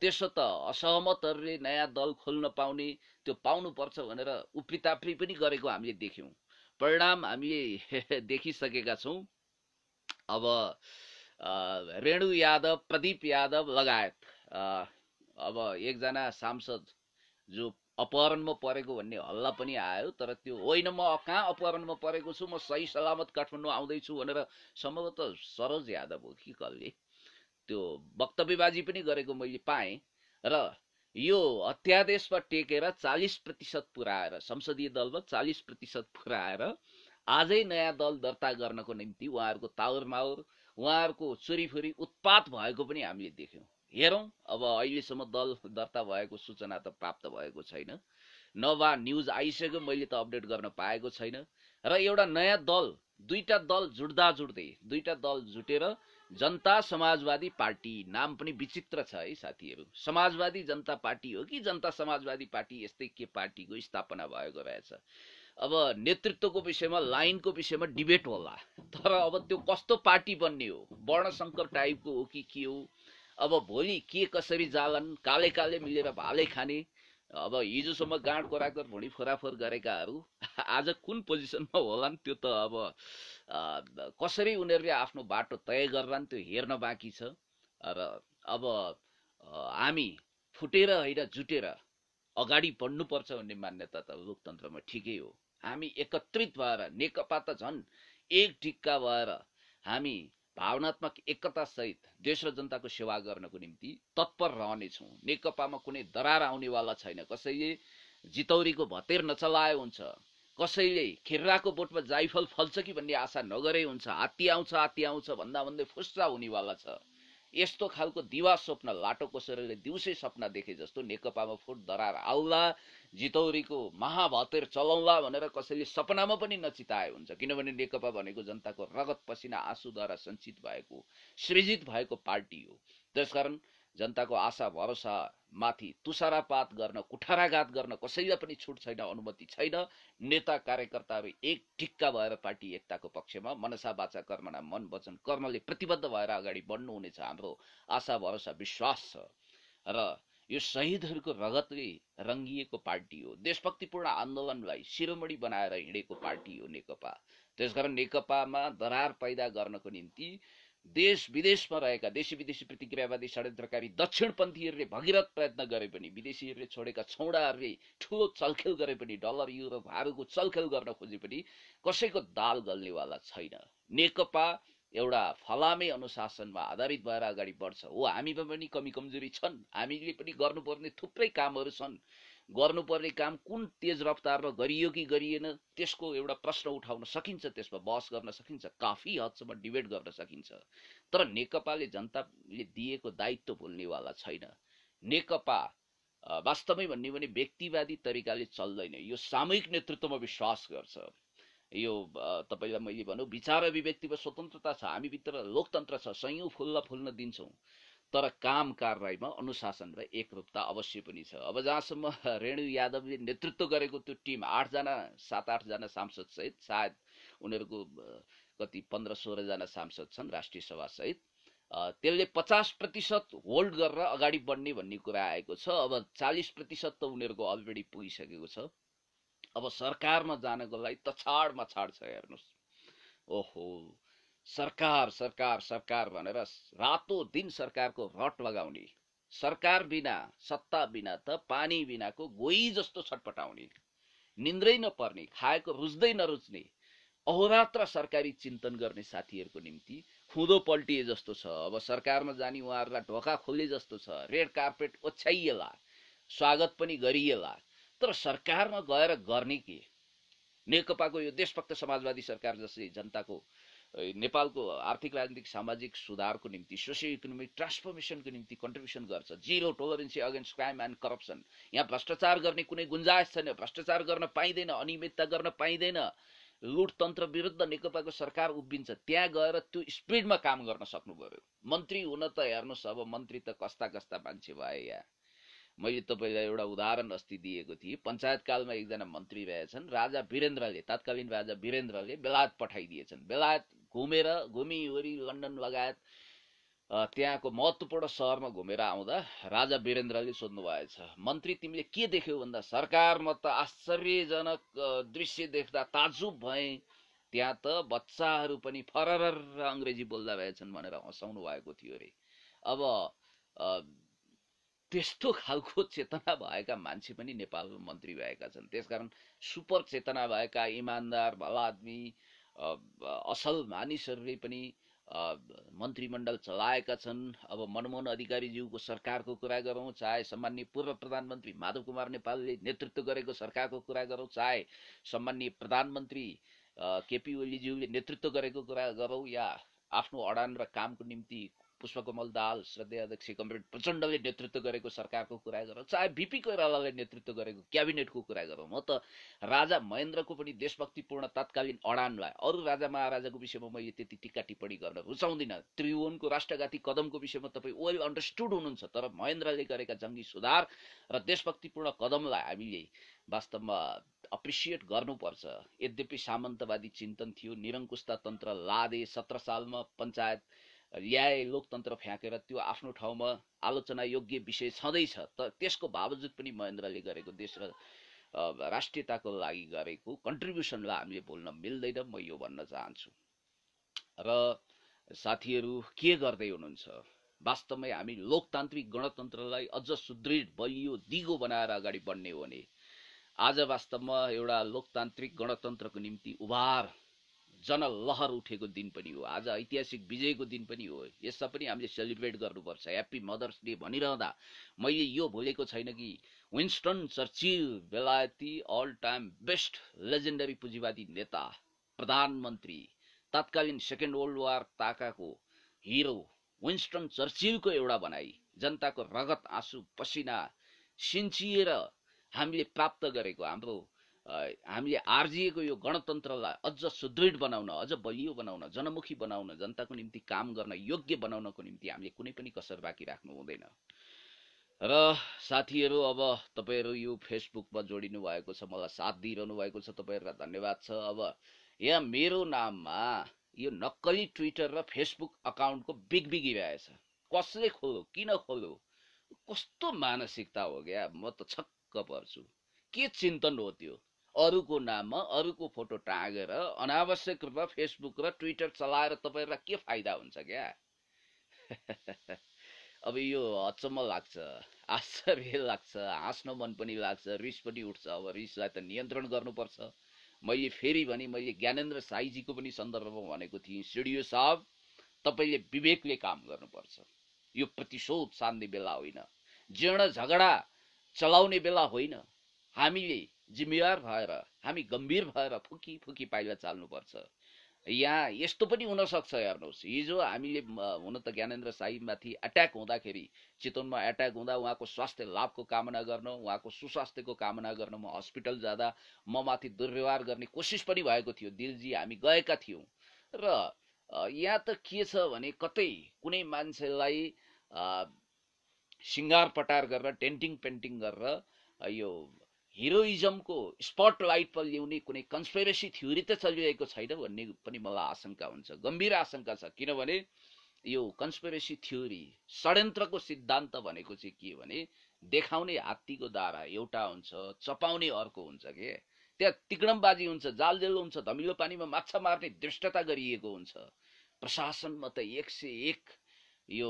Speaker 1: त्यसो त असहमतहरूले नयाँ दल खोल्न पाउने, त्यो पाउनुपर्छ भनेर उप्रिताप्री पनि गरेको हामीले देख्यौं। परिणाम हामीले देखिसकेका छौं। अब रेणु यादव, प्रदीप यादव लगायत अब एकजना सांसद जो अपहरणमा परेको भन्ने हल्ला पनि आयो। तर त्यो होइन, म कहाँ अपहरणमा परेको छु, म सही सलामत काठमाडौँ आउँदैछु भनेर सम्भवतः सरोज यादव हो कि कसले त्यो वक्तव्यबाजी पनि गरेको मैले पाएँ। र यो अध्यादेशमा टेकेर 40% पुर्याएर, संसदीय दलमा 40% पुर्याएर आजै नयाँ दल दर्ता गर्नको निम्ति उहाँहरूको ताउरमाउर, उहाँहरूको चोरीफोरी उत्पात भएको पनि हामीले देख्यौँ। हेरौँ, अब अहिलेसम्म दल दर्ता भएको सूचना त प्राप्त भएको छैन, नभए न्युज आइसक्यो, मैले त अपडेट गर्न पाएको छैन। र एउटा नयाँ दल, दुईटा दल दुईटा दल जुटेर जनता समाजवादी पार्टी, नाम पनि विचित्र छ है साथीहरू, समाजवादी जनता पार्टी हो कि जनता समाजवादी पार्टी यस्तै के पार्टीको स्थापना भएको रहेछ। अब नेतृत्वको विषयमा, लाइनको विषयमा डिबेट होला, तर अब त्यो कस्तो पार्टी बन्ने हो, वर्णशङ्कर टाइपको हो कि के हो, अब भोलि के कसरी जालान्, काले काले मिलेर भाले खाने। अब हिजोसम्म गाँड कोराकर भुँडी फोराफोर गरेकाहरू आज कुन पोजिसनमा होलान्, त्यो त अब कसरी उनीहरूले आफ्नो बाटो तय गर्लान् त्यो हेर्न बाँकी छ। र अब हामी फुटेर होइन जुटेर अगाडि बढ्नुपर्छ भन्ने मान्यता त लोकतन्त्रमा ठिकै हो। हामी एकत्रित भएर, नेकपा त झन् एक ढिक्का भएर हामी भावनात्मक एकता सहित देश र जनताको सेवा गर्नको निम्ति तत्पर रहनेछौँ। नेकपामा कुनै दरार आउनेवाला छैन। कसैले जितौरीको भतेर नचलाए हुन्छ, कसैले खिर्राको बोटमा जाइफल फल्छ कि भन्ने आशा नगरे हुन्छ, हात्ती आउँछ भन्दा भन्दै फुस्रा हुनेवाला छ। यस्तो खालको दिवा स्वप्न लाटो कोसेरले दिउँसै सपना देखे जस्तो नेकपामा फुट दरार आउला, जितौरीको महाभतेर चलाउला भनेर कसैले सपनामा पनि नचिताए हुन्छ। किनभने नेकपा भनेको जनताको रगत पसिना आँसुद्वारा सञ्चित भएको, सृजित भएको पार्टी हो। त्यसकारण जनताको आशा भरोसा माथि तुषारापात गर्न, कुठाराघात गर्न कसैलाई पनि छुट छैन, अनुमति छैन। नेता कार्यकर्ताहरू एक ढिक्का भएर पार्टी एकताको पक्षमा मनसा वाचा कर्मणा, मन वचन कर्मले प्रतिबद्ध भएर अगाडि बढ्नुहुनेछ, हाम्रो आशा भरोसा विश्वास छ। र यो शहीदहरूको रगतले रङ्गिएको पार्टी हो। देशभक्तिपूर्ण आन्दोलनलाई शिरोमणि बनाएर हिँडेको पार्टी हो नेकपा। त्यसकारण नेकपामा दरार पैदा गर्नको निम्ति देश विदेशमा रहेका देशी विदेशी प्रतिक्रियावादी षड्यन्त्रकारी दक्षिणपन्थीहरूले भगीरथ प्रयत्न गरे पनि, विदेशीहरूले छोडेका छौडाहरूले ठुलो चलखेल गरे पनि, डलर युरो भारूको चलखेल गर्न खोजे पनि कसैको दाल गल्नेवाला छैन। नेकपा एउटा फलामे अनुशासनमा आधारित भएर अगाडि बढ्छ। हो, हामीमा पनि कमी कमजोरी छन्, हामीले पनि गर्नुपर्ने थुप्रै कामहरू छन्। गर्नुपर्ने काम कुन तेज रफ्तारमा गरियो कि गरिएन त्यसको एउटा प्रश्न उठाउन सकिन्छ, त्यसमा बहस गर्न सकिन्छ, काफी हदसम्म डिबेट गर्न सकिन्छ। तर नेकपाले जनताले दिएको दायित्व भुल्नेवाला छैन। नेकपा वास्तवमै भन्ने भने व्यक्तिवादी तरिकाले चल्दैन, यो सामूहिक नेतृत्वमा विश्वास गर्छ। यो तपाईलाई मैले भनौँ, विचार अभिव्यक्तिमा स्वतन्त्रता छ, हामीभित्र लोकतन्त्र छ, सयौं फुल्न दिन्छौँ, तर काम कारबाहीमा अनुशासन र एकरूपता अवश्य पनि छ। अब जहाँसम्म रेणु यादवले नेतृत्व गरेको त्यो टिम 7-8 जना सांसद सहित, सायद उनीहरूको कति 15-16 जना सांसद छन् राष्ट्रिय सभा सहित, त्यसले 50% होल्ड गरेर अगाडि बढ्ने भन्ने कुरा आएको छ। अब 40% त उनीहरूको अलरेडी पुगिसकेको छ। अब सरकारमा जानको लागि तछाड मछाड छ। हेर्नुहोस्, ओहो, सरकार सरकार सरकार भनेर रातो दिन सरकारको रट लगाउने, सरकार बिना, सत्ता बिना त पानी बिनाको गोही जस्तो छटपटाउने, निन्द्रै नपर्ने, खाएको रुच्दै नरुच्ने, अहोरात्र सरकारी चिन्तन गर्ने साथीहरूको निम्ति खुँदो पल्टिए जस्तो छ। अब सरकारमा जाने उहाँहरूलाई ढोका खोले जस्तो छ, रेड कार्पेट ओछ्याइएला, स्वागत पनि गरिएला, तर सरकारमा गएर गर्ने के? नेकपाको यो देशभक्त समाजवादी सरकार जसले जनताको, नेपालको आर्थिक राजनीतिक सामाजिक सुधारको निम्ति, सोसियो इकोनोमिक ट्रान्सफर्मेसनको निम्ति कन्ट्रिब्युसन गर्छ। Zero tolerance against crime and corruption. यहाँ भ्रष्टाचार गर्ने कुनै गुन्जाइस छैन, भ्रष्टाचार गर्न पाइँदैन, अनियमितता गर्न पाइँदैन। लुटतन्त्र विरुद्ध नेकपाको सरकार उभिन्छ। त्यहाँ गएर त्यो स्पिडमा काम गर्न सक्नु पर्यो। मन्त्री हुन त हेर्नुहोस्, अब मन्त्री त कस्ता कस्ता मान्छे भए। यहाँ मैले तपाईँलाई एउटा उदाहरण अस्ति दिएको थिएँ। पञ्चायतकालमा एकजना मन्त्री रहेछन्, राजा वीरेन्द्रले, तत्कालीन राजा वीरेन्द्रले बेलायत पठाइदिएछन्। बेलायत घुमिवरी लन्डन लगायत त्यहाँको महत्त्वपूर्ण सहरमा घुमेर आउँदा राजा वीरेन्द्रले सोध्नु भएछ, मन्त्री तिमीले के देख्यौ भन्दा, सरकारमा त आश्चर्यजनक दृश्य देख्दा ताजुब भए, त्यहाँ त बच्चाहरू पनि फररर अङ्ग्रेजी बोल्दा रहेछन् भनेर हँसाउनु भएको थियो अरे। अब त्यस्तो खालको चेतना भएका मान्छे पनि नेपालमा मन्त्री भएका छन्। त्यसकारण सुपर चेतना भएका, इमान्दार, भला आदमी, असल मानिसहरूले पनि मन्त्रीमण्डल चलाएका छन्। अब मनमोहन अधिकारीज्यूको सरकारको कुरा गरौँ, चाहे सम्माननीय पूर्व प्रधानमन्त्री माधव कुमार नेपालले नेतृत्व गरेको सरकारको कुरा गरौँ, चाहे सम्माननीय प्रधानमन्त्री केपी ओलीज्यूले नेतृत्व गरेको कुरा गरौँ, या आफ्नो अडान र कामको निम्ति पुष्पकमल दाहाल श्रद्धेय अध्यक्ष कमरेड प्रचण्डले नेतृत्व गरेको सरकारको कुरा गरौँ, चाहे बिपी कोइरालाले नेतृत्व गरेको क्याबिनेटको कुरा गरौँ, म त राजा महेन्द्रको पनि देशभक्तिपूर्ण तत्कालीन अडानलाई, अरू राजा महाराजाको विषयमा मैले त्यति टिक्का टिप्पणी गर्न रुचाउँदिनँ। त्रिभुवनको राष्ट्रघाती कदमको विषयमा तपाईँ वेल अन्डरस्टुड हुनुहुन्छ, तर महेन्द्रले गरेका जङ्गी सुधार र देशभक्तिपूर्ण कदमलाई हामीले वास्तवमा अप्रिसिएट गर्नुपर्छ। यद्यपि सामन्तवादी चिन्तन थियो, निरङ्कुशता तन्त्र लादे, 17 सालमा पञ्चायत ल्याए, लोकतन्त्र फ्याँकेर, त्यो आफ्नो ठाउँमा आलोचना योग्य विषय छँदैछ। तर त्यसको बावजुद पनि महेन्द्रले गरेको देश र राष्ट्रियताको लागि गरेको कन्ट्रिब्युसनलाई हामीले भुल्न मिल्दैन, म यो भन्न चाहन्छु। र साथीहरू के गर्दै हुनुहुन्छ? वास्तवमै हामी लोकतान्त्रिक गणतन्त्रलाई अझ सुदृढ, बलियो, दिगो बनाएर अगाडि बढ्ने हो भने आज वास्तवमा एउटा लोकतान्त्रिक गणतन्त्रको निम्ति उभार जनलहर उठेको दिन पनि हो। आज ऐतिहासिक विजयको दिन पनि हो। यसलाई पनि हामीले सेलिब्रेट गर्नुपर्छ। ह्याप्पी मदर्स डे भनिरहँदा मैले यो भुलेको छैन कि विन्स्टन चर्चिल, बेलायती अल टाइम बेस्ट लेजेन्डरी पुँजीवादी नेता, प्रधानमन्त्री, तत्कालीन सेकेन्ड वर्ल्ड वार ताकाको हिरो विन्स्टन चर्चिलको एउटा भनाइ, जनताको रगत, आँसु, पसिना सिन्चिएर हामीले प्राप्त गरेको, हामीले आर्जिएको यो गणतन्त्रलाई अझ सुदृढ बनाउन, अझ बलियो बनाउन, जनमुखी बनाउन, जनताको निम्ति काम गर्न योग्य बनाउनको निम्ति हामीले कुनै पनि कसर बाँकी राख्नु हुँदैन। र साथीहरू, अब तपाईँहरू यो फेसबुकमा जोडिनु भएको छ, मलाई साथ दिइरहनु भएको छ, तपाईँहरूलाई धन्यवाद छ। अब यहाँ मेरो नाममा यो नक्कली ट्विटर र फेसबुक अकाउन्टको बिगिरहेछ। कसले खोल्यो, किन खोल्यो, कस्तो मानसिकता हो क्या? म त छक्क पर्छु। के चिन्तन हो त्यो? अरूको नाममा अरूको फोटो टाँगेर अनावश्यक रूपमा फेसबुक र ट्विटर चलाएर तपाईँहरूलाई के फाइदा हुन्छ क्या? अब यो अचम्म लाग्छ, आश्चर्य लाग्छ, हाँस्न मन पनि लाग्छ, रिस पनि उठ्छ। अब रिसलाई त नियन्त्रण गर्नुपर्छ। मैले फेरि भने, मैले ज्ञानेन्द्र साईजीको पनि सन्दर्भमा भनेको थिएँ, सिडिओ साहब तपाईँले विवेकले काम गर्नुपर्छ। यो प्रतिशोध सान्ने बेला होइन, जीर्ण झगडा चलाउने बेला होइन। हामीले जिम्मेवार भएर, हामी गम्भीर भएर फुकी फुकी पाइला चाल्नुपर्छ। यहाँ यस्तो पनि हुनसक्छ, हेर्नुहोस्, हिजो हामीले हुन त ज्ञानेन्द्र साईमाथि अट्याक हुँदाखेरि, चितवनमा अट्याक हुँदा उहाँको स्वास्थ्य लाभको कामना गर्न, उहाँको सुस्वास्थ्यको कामना गर्न म हस्पिटल जाँदा म माथि दुर्व्यवहार गर्ने कोसिस पनि भएको थियो। दिलजी हामी गएका थियौँ। र यहाँ त के छ भने, कतै कुनै मान्छेलाई सिङ्गार पटार गरेर, डेन्टिङ पेन्टिङ गरेर यो हिरोइजमको स्पटलाइट पर ल्याउने कुनै कन्स्पिरेसी थ्योरी त चलिरहेको छैन भन्ने पनि मलाई आशंका हुन्छ, गम्भीर आशंका छ। किनभने यो कन्स्पिरेसी थ्योरी, षड्यन्त्रको सिद्धान्त भनेको चाहिँ के भने, देखाउने हात्तीको दारा एउटा हुन्छ, चपाउने अर्को हुन्छ के। त्यहाँ तिक्डमबाजी हुन्छ, जालजेल हुन्छ, धमिलो पानीमा माछा मार्ने दृष्टता गरिएको हुन्छ। प्रशासनमा त 101 यो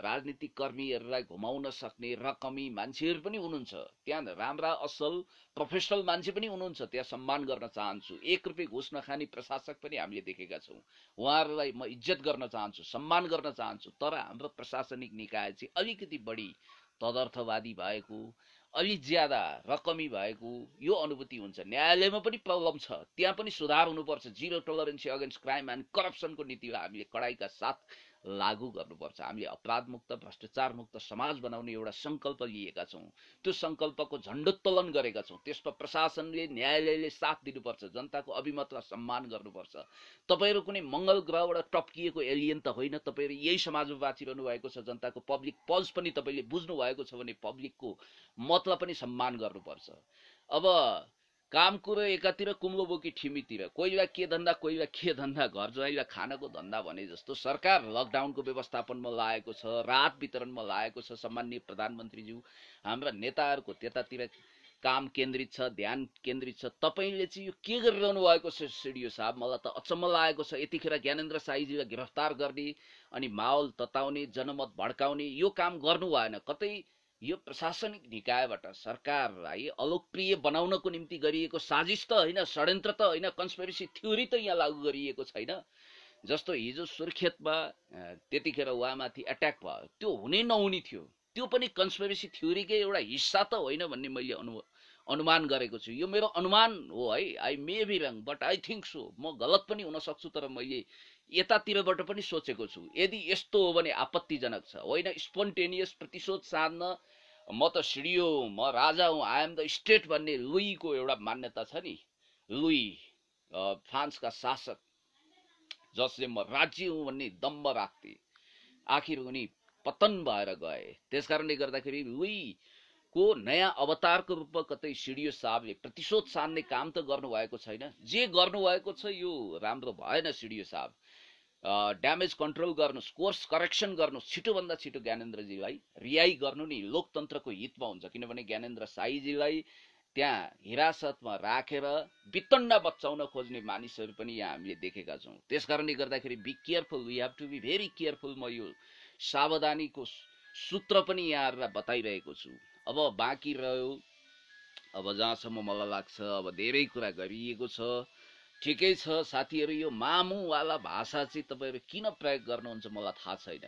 Speaker 1: राजनीतिक कर्मीहरूलाई घुमाउन सक्ने रकमी मान्छेहरू पनि हुनुहुन्छ। त्यहाँ राम्रा असल प्रोफेसनल मान्छे पनि हुनुहुन्छ, त्यहाँ सम्मान गर्न चाहन्छु। 1 रुपियाँ घुस नखाने प्रशासक पनि हामीले देखेका छौँ। उहाँहरूलाई म इज्जत गर्न चाहन्छु, सम्मान गर्न चाहन्छु। तर हाम्रो प्रशासनिक निकाय चाहिँ अलिकति बढी तदर्थवादी भएको, अलि ज्यादा रकमी भएको यो अनुभूति हुन्छ। न्यायालयमा पनि प्रब्लम छ, त्यहाँ पनि सुधार हुनुपर्छ। जिरो टलरेन्सी अगेन्स्ट क्राइम एन्ड करप्सनको नीतिलाई हामीले कडाइका साथ लागू गर्नुपर्छ। हामीले अपराधमुक्त, भ्रष्टाचारमुक्त समाज बनाउने एउटा सङ्कल्प लिएका छौँ। त्यो सङ्कल्पको झण्डोत्तोलन गरेका छौँ। त्यसमा प्रशासनले, न्यायालयले साथ दिनुपर्छ, जनताको अभिमतलाई सम्मान गर्नुपर्छ। तपाईँहरू कुनै मङ्गल ग्रहबाट टप्किएको एलियन त होइन, तपाईँहरू यही समाजमा बाँचिरहनु भएको छ। जनताको पब्लिक पल्स पनि तपाईँले बुझ्नु भएको छ भने पब्लिकको मतलाई पनि सम्मान गर्नुपर्छ। अब काम कुरो एकातिर, कुम्लो बोकी ठिमीतिर, कोहीलाई के धन्दा, कोहीलाई के धन्दा, घर ज्वाइँलाई खानको धन्दा भने जस्तो सरकार लकडाउनको व्यवस्थापनमा लागेको छ, राहत वितरणमा लागेको छ। सम्माननीय प्रधानमन्त्रीज्यू, हाम्रा नेताहरूको त्यतातिर काम केन्द्रित छ, ध्यान केन्द्रित छ। तपाईँले चाहिँ यो के गरिरहनु भएको छ सिडिओ साहब? मलाई त अचम्म लागेको छ। यतिखेर ज्ञानेन्द्र साईजीलाई गिरफ्तार गर्ने अनि माहौल तताउने, जनमत भड्काउने यो काम गर्नु भएन। कतै यो प्रशासनिक निकायबाट सरकारलाई अलोकप्रिय बनाउनको निम्ति गरिएको साजिस त होइन, षड्यन्त्र त होइन, कन्स्पिरेसी थ्योरी त यहाँ लागू गरिएको छैन। जस्तो हिजो सुर्खेतमा त्यतिखेर उहाँमाथि अट्याक भयो, त्यो हुनै नहुने थियो। त्यो पनि कन्स्पिरेसी थ्योरीकै एउटा हिस्सा त होइन भन्ने मैले अनुमान गरेको छु। यो मेरो अनुमान हो है, I may be wrong but I think so, म गलत पनि हुन सक्छु, तर मैले यतातिरबाट पनि सोचेको छु। यदि यस्तो हो भने आपत्तिजनक छ। होइन स्पोन्टेनियस प्रतिशोध साध्न म त सिडियो हुँ, म राजा हुँ, आई एम द स्टेट भन्ने लुईको एउटा मान्यता छ नि, लुई फ्रान्सका शासक जसले म राज्य हुँ भन्ने दम्ब राख्थे, आखिर उनी पतन भएर गए। त्यसकारणले गर्दाखेरि लुईको नयाँ अवतारको रूपमा कतै सिडियो साहबले प्रतिशोध सान्ने काम त गर्नुभएको छैन। जे गर्नुभएको छ यो राम्रो भएन। सिडियो साहब ड्यामेज कन्ट्रोल गर्नुहोस्, कोर्स करेक्सन गर्नुहोस्, छिटोभन्दा छिटो ज्ञानेन्द्रजीलाई रिहाई गर्नु नि लोकतन्त्रको हितमा हुन्छ। किनभने ज्ञानेन्द्र साईजीलाई त्यहाँ हिरासतमा राखेर वितण्डा बचाउन खोज्ने मानिसहरू पनि यहाँ हामीले देखेका छौँ। त्यसकारणले गर्दाखेरि be careful, we have to be very careful. म यो सावधानीको सूत्र पनि यहाँहरूलाई बताइरहेको छु। अब बाँकी रह्यो, अब जहाँसम्म मलाई लाग्छ अब धेरै कुरा गरिएको छ, ठिकै छ साथीहरू। यो मामुवाला भाषा चाहिँ तपाईँहरू किन प्रयोग गर्नुहुन्छ मलाई थाहा छैन।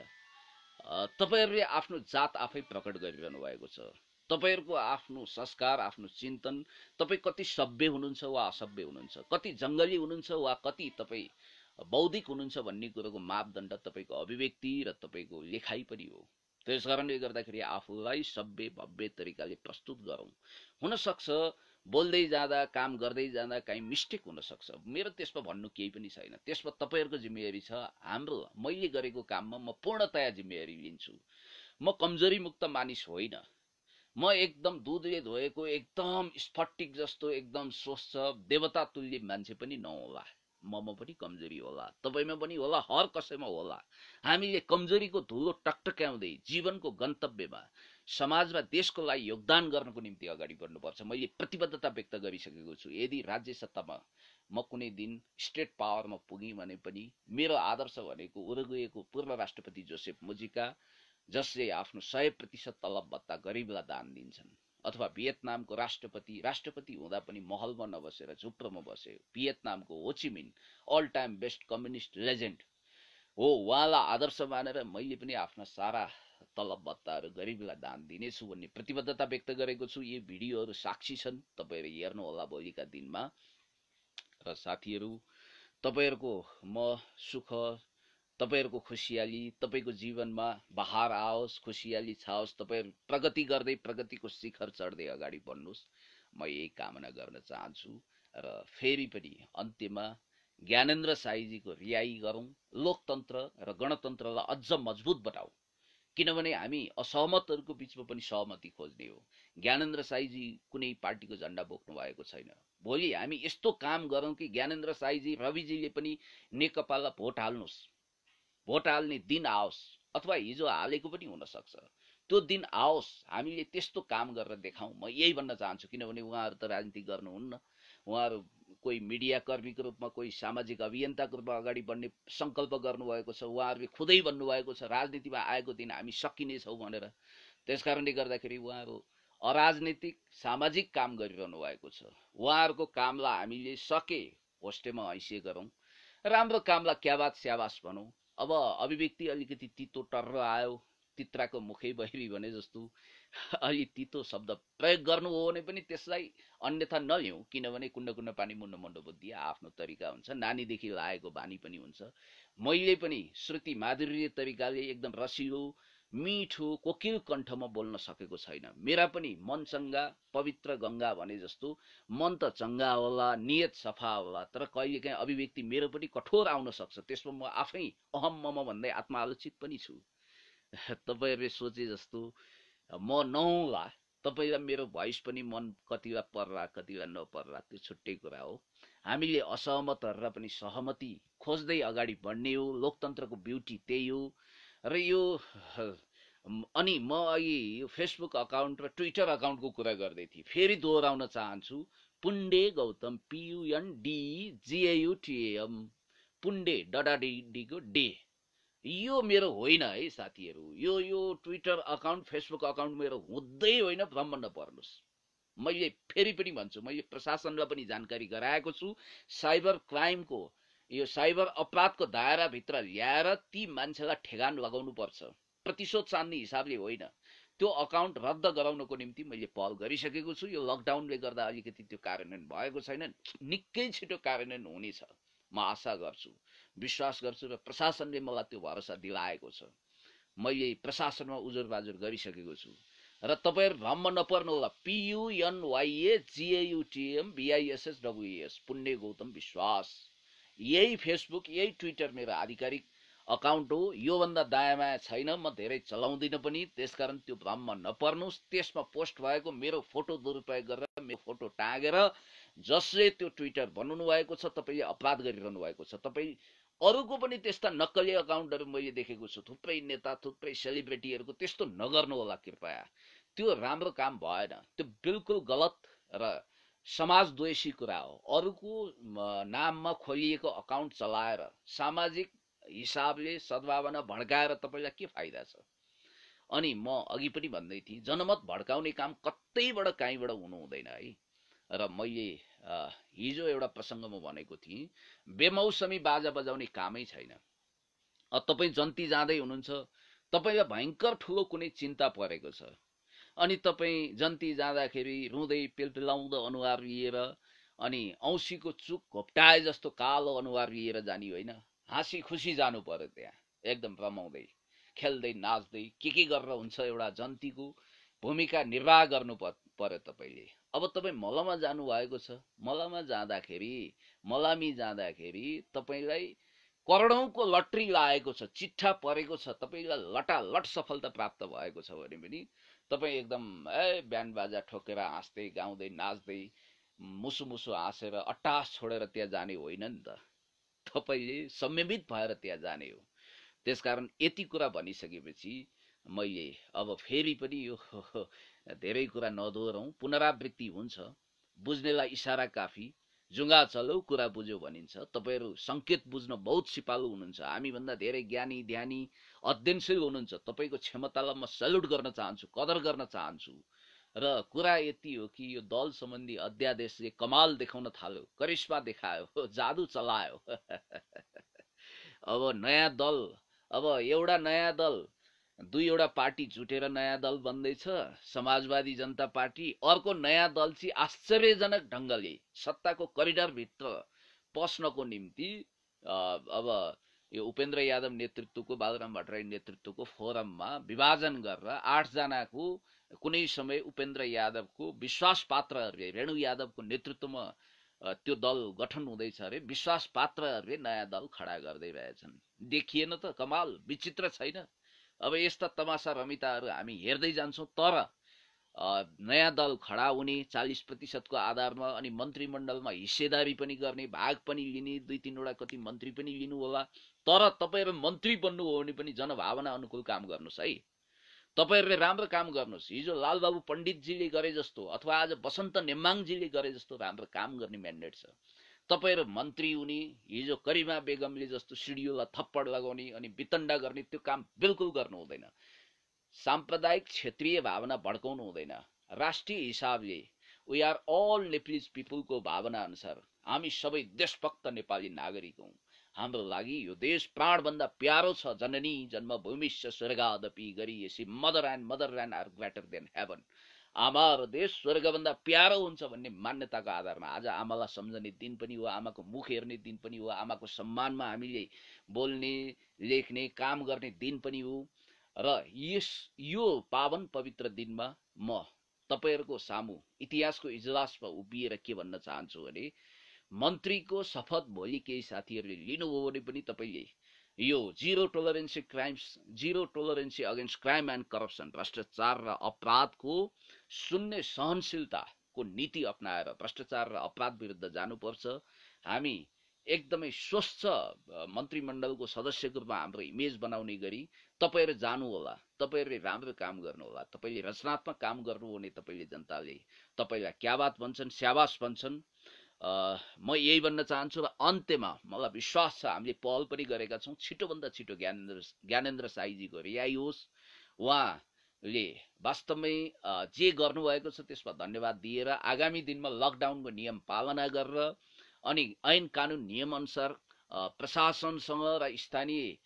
Speaker 1: तपाईँहरूले आफ्नो जात आफै प्रकट गरिरहनु भएको छ। तपाईँहरूको आफ्नो संस्कार, आफ्नो चिन्तन, तपाईँ कति सभ्य हुनुहुन्छ वा असभ्य हुनुहुन्छ, कति जङ्गली हुनुहुन्छ वा कति तपाईँ बौद्धिक हुनुहुन्छ भन्ने कुरोको मापदण्ड तपाईँको अभिव्यक्ति र तपाईँको लेखाइ पनि हो। त्यसकारणले गर्दाखेरि आफूलाई सभ्य भव्य तरिकाले प्रस्तुत गरौँ। हुनसक्छ बोल्दै जाँदा काम गर्दै जाँदा काहीँ मिस्टेक हुनसक्छ, मेरो त्यसमा भन्नु केही पनि छैन। त्यसमा तपाईँहरूको जिम्मेवारी छ। हाम्रो मैले गरेको काममा म पूर्णतया जिम्मेवारी लिन्छु। म कमजोरी मुक्त मानिस होइन। म एकदम दुधले धोएको एकदम स्फटिक जस्तो एकदम स्वच्छ देवता तुल्य मान्छे पनि नहोला। ममा पनि कमजोरी होला, तपाईँमा पनि होला, हर कसैमा होला। हामीले कमजोरीको धुलो टकटक्याउँदै जीवनको गन्तव्यमा समाजमा देशको लागि योगदान गर्नको निम्ति अगाडि बढ्नुपर्छ। मैले प्रतिबद्धता व्यक्त गरिसकेको छु। यदि राज्य सत्तामा म कुनै दिन स्टेट पावरमा पुगेँ भने पनि मेरो आदर्श भनेको उरुग्वेको पूर्व राष्ट्रपति जोसेफ मुजिका, जसले आफ्नो 100% तलब भत्ता गरिबलाई दान दिन्छन्, अथवा भियतनामको राष्ट्रपति हुँदा पनि महलमा नबसेर झुप्रोमा बसे भियतनामको Ho Chi Minh, all time best communist legend हो, उहाँलाई आदर्श मानेर मैले पनि आफ्ना सारा तलब भत्ताहरू गरिबलाई दान दिनेछु भन्ने प्रतिबद्धता व्यक्त गरेको छु। यी भिडियोहरू साक्षी छन्, तपाईँहरू हेर्नु होला भोलिका दिनमा। र साथीहरू, तपाईँहरूको म सुख, तपाईँहरूको खुसियाली, तपाईँको जीवनमा बहार आओस्, खुसियाली छाओस्, तपाईँहरू प्रगति गर्दै प्रगतिको शिखर चढ्दै अगाडि बढ्नुहोस्, म यही कामना गर्न चाहन्छु। र फेरि पनि अन्त्यमा ज्ञानेन्द्र साईजीको रिहाई गरौँ, लोकतन्त्र र गणतन्त्रलाई अझ मजबुत बनाऊ। किनभने हामी असहमतहरूको बिचमा पनि सहमति खोज्ने हो। ज्ञानेन्द्र साईजी कुनै पार्टीको झण्डा बोक्नु भएको छैन। भोलि हामी यस्तो काम गरौँ कि ज्ञानेन्द्र साईजी, रविजीले पनि नेकपालाई भोट हाल्नुहोस्, भोट हाल्ने दिन आओस्, अथवा हिजो हालेको पनि हुनसक्छ, त्यो दिन आओस्, हामीले त्यस्तो काम गरेर देखाउँ। म यही भन्न चाहन्छु। किनभने उहाँहरू त राजनीति गर्नुहुन्न, उहाँहरू कोही मिडिया कर्मीको रूपमा, कोही सामाजिक अभियन्ताको रूपमा अगाडि बढ्ने सङ्कल्प गर्नुभएको छ। उहाँहरूले खुदै भन्नुभएको छ राजनीतिमा आएको दिन हामी सकिनेछौँ भनेर। त्यसकारणले गर्दाखेरि उहाँहरू अराजनीतिक सामाजिक काम गरिरहनु भएको छ। उहाँहरूको कामलाई हामीले सके होस्टेमा हैसिए गरौँ, राम्रो कामलाई क्याबात स्याबास भनौँ। अब अभिव्यक्ति अलिकति तितो टर्र आयो, तित्राको मुखै बहिरी भने जस्तो अलि तितो शब्द प्रयोग गर्नु हो भने पनि त्यसलाई अन्यथा नलिउँ। किनभने कुण्ड कुण्ड पानी मुण्ड मुण्ड बुद्धि आफ्नो तरिका हुन्छ, नानीदेखि लागेको बानी पनि हुन्छ। मैले पनि श्रुति माधुर्य तरिकाले एकदम रसिलो मिठो कोकिल कण्ठमा बोल्न सकेको छैन। मेरा पनि मन चङ्गा पवित्र गङ्गा भने जस्तो मन त चङ्गा होला, नियत सफा होला, तर कहिलेकाहीँ अभिव्यक्ति मेरो पनि कठोर आउन सक्छ। त्यसमा म आफै अहम मम भन्दै आत्मालोचित पनि छु। तपाईँहरूले सोचे जस्तो म नहुँला, तपाईँलाई मेरो भोइस पनि मन कतिलाई पर्ला कतिलाई नपर्ला त्यो छुट्टै कुरा हो। हामीले असहमतहरूलाई पनि सहमति खोज्दै अगाडि बढ्ने हो। लोकतन्त्रको ब्युटी त्यही हो। र यो अनि म अघि यो फेसबुक अकाउन्ट र ट्विटर अकाउन्टको कुरा गर्दै थिएँ, फेरि दोहोऱ्याउन चाहन्छु। पुण्डे गौतम, PUNDGAUTAM, पुण्डे डडाडीको डे, यो मेरो होइन है साथीहरू। यो ट्विटर अकाउन्ट फेसबुक अकाउन्ट मेरो हुँदै होइन, भ्रम नपर्नुहोस्। मैले फेरि पनि भन्छु, मैले प्रशासनलाई पनि जानकारी गराएको छु। साइबर क्राइमको यो साइबर अपराधको दायराभित्र ल्याएर ती मान्छेलाई ठेगान लगाउनु पर्छ। प्रतिशोध सान्ने हिसाबले होइन, त्यो अकाउन्ट रद्द गराउनको निम्ति मैले पहल गरिसकेको छु। यो लकडाउनले गर्दा अलिकति त्यो कार्यान्वयन भएको छैन, निकै छिटो कार्यान्वयन हुनेछ म आशा गर्छु, विश्वास गर्छु र प्रशासनले मलाई त्यो भरोसा दिलाएको छ। मैले प्रशासनमा उजुर बाजुर गरिसकेको छु र तपाईहरु भ्रम नपर्नु होला। PUNYAGAUTMBISSWES पुण्य गौतम विश्वास, यही फेसबुक यही ट्विटर मेरो आधिकारिक अकाउन्ट हो। यो भन्दा दायाँमा छैन, म धेरै चलाउँदिन पनि, त्यसकारण त्यो भ्रममा नपर्नुस्। त्यसमा पोस्ट भएको मेरो फोटो दुरुपयोग गरेर मेरो फोटो टाँगेर जसले त्यो ट्विटर बनाउनु भएको छ तपाईले अपराध गरिरहनु भएको छ। तपाई अरूको पनि त्यस्ता नक्कली अकाउन्टहरु मैले देखेको छु, थुप्रै नेता थुप्रै सेलिब्रिटीहरुको, त्यस्तो नगर्नु होला कृपया। त्यो राम्रो काम भएन, त्यो बिल्कुल गलत र समाजद्वेषी कुरा हो। अरूको नाममा खोलिएको अकाउन्ट चलाएर सामाजिक हिसाबले सद्भावना भड्काएर तपाईलाई के फाइदा छ? अनि म अघि पनि भन्दै थिएँ, जनमत भड्काउने काम कतैबाट काहीँबाट हुनु हुँदैन है। र मैले हिजो एउटा प्रसङ्गमा भनेको थिएँ, बेमौसमी बाजा बजाउने कामै छैन। तपाई जन्ती जाँदै हुनुहुन्छ, तपाईलाई भयंकर ठुलो कुनै चिन्ता परेको छ, अनि तपाई जन्ती जाँदाखेरि रुँदै पिलपिलाउँदो अनुहार लिएर अनि औँसीको चुक घोप्टाए जस्तो कालो अनुहार लिएर जानी होइन, हाँसी खुसी जानु पर्यो। त्यहाँ एकदम रमाउँदै खेल्दै नाच्दै के गरेर हुन्छ, एउटा जन्तीको भूमिका निर्वाह गर्नु पर्यो तपाईले। अब तपाई मलमा जानु भएको छ, मलमा मलामी जाँदाखेरि तपाईलाई करोडौंको लटरी लागेको छ, चिट्ठा परेको छ, तपाईलाई लटालट सफलता प्राप्त भएको छ भने पनि तपाई एकदम ब्यान्ड बाजा ठोकेर हाँस्दै गाउँदै नाच्दै मुसु मुसु हाँसेर अट्टास छोडेर त्यहाँ जाने होइन नि त। तपाईले संयमित भएर त्यहाँ जाने हो। त्यसकारण यति कुरा भनिसकेपछि मैले अब फेरि पनि यो धेरै कुरा नदोहोरौं, पुनरावृत्ति हुन्छ। बुझ्नेलाई इशारा काफी, जुङ्गा चलौ कुरा बुझ्यो भनिन्छ। तपाईहरु संकेत बुझ्न बहुत सिपालु हुनुहुन्छ, हामी भन्दा धेरै ज्ञानी ध्यानी अध्ययनशील हुनुहुन्छ। तपाईको क्षमतालाई म सल्युट गर्न चाहन्छु, कदर गर्न चाहन्छु। र कुरा यति हो कि यो दल सम्बन्धी अध्यादेशले कमाल देखाउन थाल्यो, करिश्मा देखायो, जादु चलायो। अब नयाँ दल, अब एउटा नयाँ दल, दुईवटा पार्टी जुटेर नयाँ दल बन्दैछ, समाजवादी जनता पार्टी। अर्को नयाँ दल चाहिँ आश्चर्यजनक ढंगले सत्ताको करिडर भित्र पस्नको निम्ति अब यो उपेन्द्र यादव नेतृत्वको, बालराम भट्टराई नेतृत्वको फोरममा विभाजन गरेर 8 जनाको कुनै समय उपेन्द्र यादवको विश्वास पात्रहरूले, रेणु यादवको नेतृत्वमा त्यो दल गठन हुँदैछ अरे। विश्वास पात्रहरूले नयाँ दल खडा गर्दै रहेछन्। देखिएन त कमाल, विचित्र छैन? अब यस्ता तमासा रमिताहरू हामी हेर्दै जान्छौं। तर नयाँ दल खडा हुने 40% को आधारमा, अनि मन्त्रीमण्डलमा हिस्सेदारी पनि गर्ने, भाग पनि लिने, 2-3 वटा कति मन्त्री पनि लिनु होला। तर तपाईहरु मन्त्री बन्नु हो भने पनि जनभावना अनुकूल काम गर्नुस् है। तपाईहरुले राम्रो काम गर्नुस्। हिजो लालबाबु पण्डितजीले गरे जस्तो, अथवा आज बसन्त नेम्बाङजीले गरे जस्तो राम्रो काम गर्ने म्यान्डेट छ। तपाईहरु मन्त्री हुने, हिजो करिमा बेगमले जस्तो सिडिओलाई थप्पड लगाउने अनि वितण्डा गर्ने त्यो काम बिल्कुल गर्नु हुँदैन। साम्प्रदायिक क्षेत्रीय भावना भड्काउनु हुँदैन। राष्ट्रिय हिसाबले we are all Nepalese people को भावना अनुसार हामी सबै देशभक्त नेपाली नागरिक हौं। हाम्रो लागि यो देश प्राण भन्दा प्यारो छ। जननी जन्मभूमिश्च स्वर्गादपि गरिएसी motherland are greater than heaven. आमा र देश स्वर्ग भन्दा प्यारो हुन्छ भन्ने मान्यताको आधारमा आज आमालाई सम्झने दिन पनि हो, आमाको मुख हेर्ने दिन पनि हो, आमाको सम्मानमा हामीले बोल्ने, लेख्ने, काम गर्ने दिन पनि हो। र यो पावन पवित्र दिनमा म तपाईहरुको सामु इतिहासको इजलासमा उभिएर के भन्न चाहन्छु भने, मन्त्रीको शपथ भोलि केही साथीहरुले लिनुभयो भने पनि तपाईले यो zero tolerance against crime and corruption, भ्रष्टाचार र अपराधको शून्य सहनशीलताको नीति अपनाएर भ्रष्टाचार र अपराध विरुद्ध जानुपर्छ। हामी एकदमै स्वच्छ मन्त्रीमण्डलको सदस्यको रूपमा हाम्रो इमेज बनाउने गरी तपाईहरु जानु होला। तपाईहरुले राम्रो काम गर्नु होला। तपाईले रचनात्मक काम गर्नु हो भने तपाईले जनताले तपाईलाई क्या बात भन्छन्, स्याबास भन्छन्। म यही भन्न चाहन्छु। र अन्त्यमा मलाई विश्वास छ हामीले पहल पनि गरेका छौं। छिटो भन्दा छिटो ज्ञानेन्द्र साईजीको रिहाई होस्। उहाँले वास्तवमै जे गर्नुभएको छ त्यसमा धन्यवाद दिएर आगामी दिनमा लकडाउनको नियम पालना गरेर अनि ऐन कानून नियम अनुसार प्रशासनसँग र स्थानीय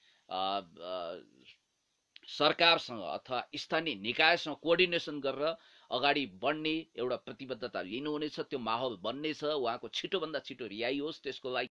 Speaker 1: सरकारसँग अथवा स्थानीय निकायसँग कोअर्डिनेसन गरेर अगाडि बढ्ने एउटा प्रतिबद्धता लिनुहुनेछ। त्यो माहौल बन्नेछ। उहाँको छिटोभन्दा छिटो रिहाई होस्, त्यसको लागि